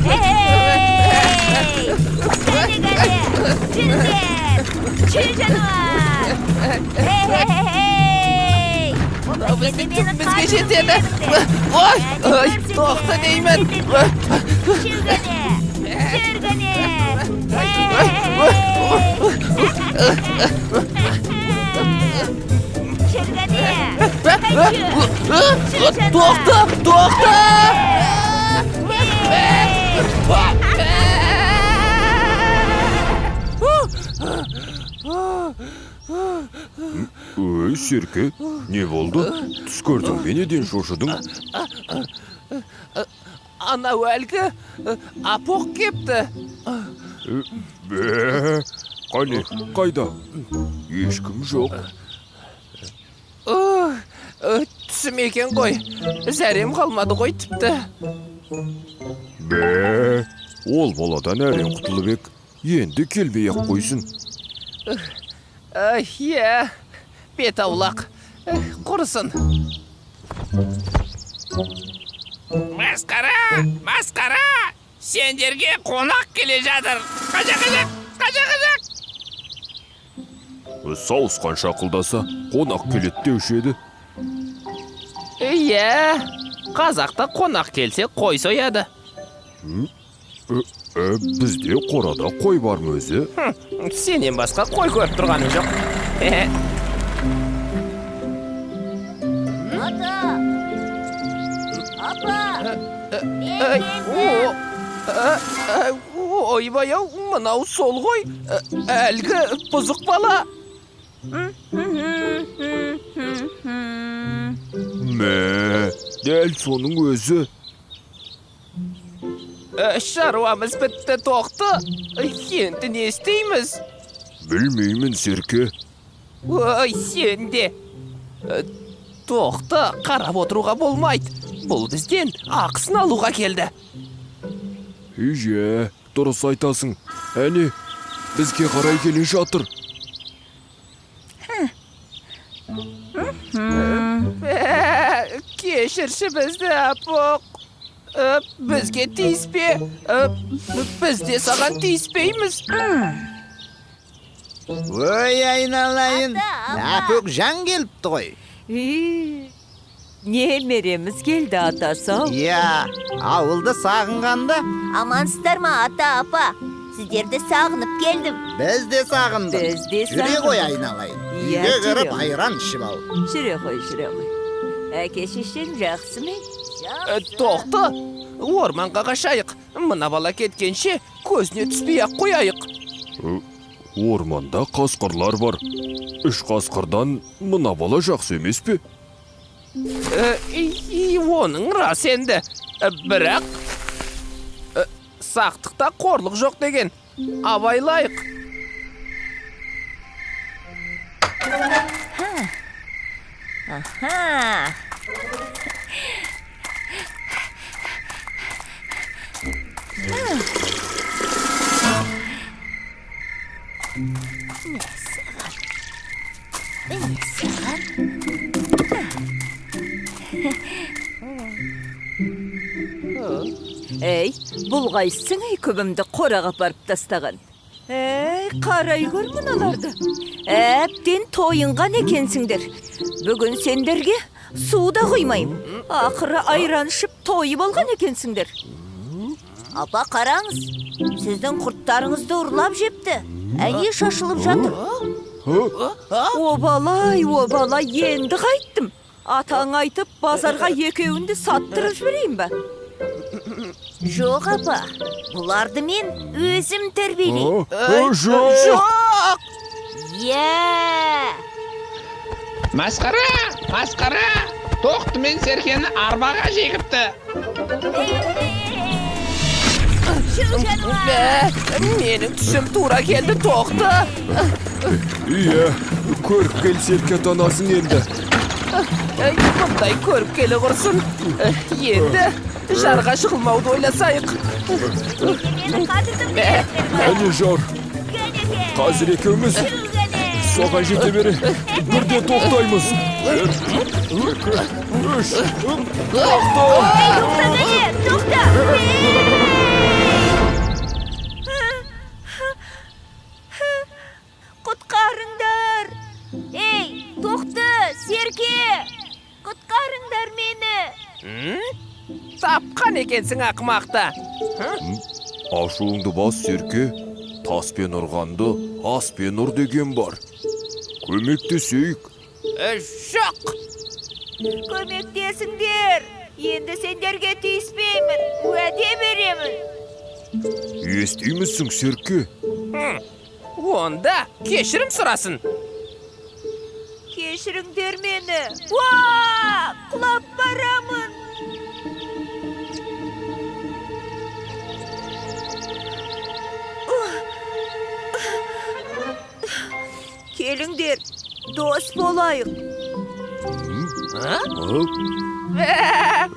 Hey! Gani gani! Çirkin! Çil canavar! Hey! Biz geçirdi. Vay! Ay, toxta deyman. Çil gani! Çil gani! Çil gani! Toxta! Ey Serke, ne oldu? Түс көрдің бе, неден шошыдың? Ana әлгі апоқ кепті. Бе, қане, қайда? Ешкім жоқ. Түсім екен ғой. Зәрем қалмады ғой тіпті. Бе, ол баладан әрен құтылып ек. Енді келбей-ақ қойсын. Иә, бет аулақ. Құрысын. Масқара! Сендерге қонақ келе жатыр. Қажақ! Сауысқан шақылдаса, қонақ келет деуші еді. Иә, қазақта қонақ келсе қой сояды. Бізде қорада қой бар ма өзі? Сенен басқа қой көріп тұрғаным жоқ. Ойбай-ау, мынау сол ғой. Әлгі бұзық бала. Мә, дәл соның өзі. Шаруамыз бітті, тоқты. Енді не істейміз? Білмеймін, Серке. Ой, сен де. Тоқты, қарап отыруға болмайды. Бұл бізден ақысын алуға келді. Жә, дұрыс айтасың. Әне, бізге қарай келе жатыр. Кешірші бізді, апоқ. Бізге тиіспе. Біз де саған тиіспейміз. Ой, айналайын. Апөк жан келіпті ғой. Немереміз келді атасы. Иә, ауылды сағынғанда Амансыздар ма ата апа? Сіздерді сағынып келдім. біз де сағындық. Біз де Жүре сағындық. ғой айналайын. Иә, Үйге жүре. кіріп айран ішіп ал. Жүре ғой. Әке шешең жақсы ма? Тоқты, орманға қашайық. Мына бала кеткенше көзіне түспей-ақ қояйық. Орманда қасқырлар бар. Үш қасқырдан мына бала жақсы емес пе? Оның рас енді. Бірақ сақтықта қорлық жоқ деген. Абайлайық. Аха! Ей, бұл қайсың көбімді қораға барып тастаған. Ей, қарай көр мұналарды. Әптен тойынған екенсіңдер. Бүгін сендерге су да құймайым. Ақыры айран ішіп тойып алған екенсіңдер. Апа қараңыз, сіздің құрттарыңызды ұрлап жепті. Әне шашылып жатыр. Обалай, енді қайттым. Атаң айтып, базарға екеуінді саттырып жіберейін ба? Жоқ апа, бұларды мен өзім тәрбиелеймін. Жоқ! Иә! Масқара! Тоқты мен Серкені арбаға жегіпті. Менің түсім тура келді, тоқты. Иә, көріп кел Серке танасың енді. Бұндай көріп келі құрсын. Енді жарға шығылмауды ойласайық. Әне жар, қазір екеуміз соған жете бере бірден тоқтаймыз. Тоқта! Tapkan ekensin akmakta. Aşuğundu bas Serke. Taspen ırgandı, aspen ır degen var. Kömekteseyik. Eşek. Kömektesindir. Endi senderge tüyüspeymin. Vade veremin. Естимизсиң, Серке? Onda keşirim sırasın. Keşiringdir meni. Vaa! Kulap baramın. Kelingdir. Dost bolayık. Ha? Ha?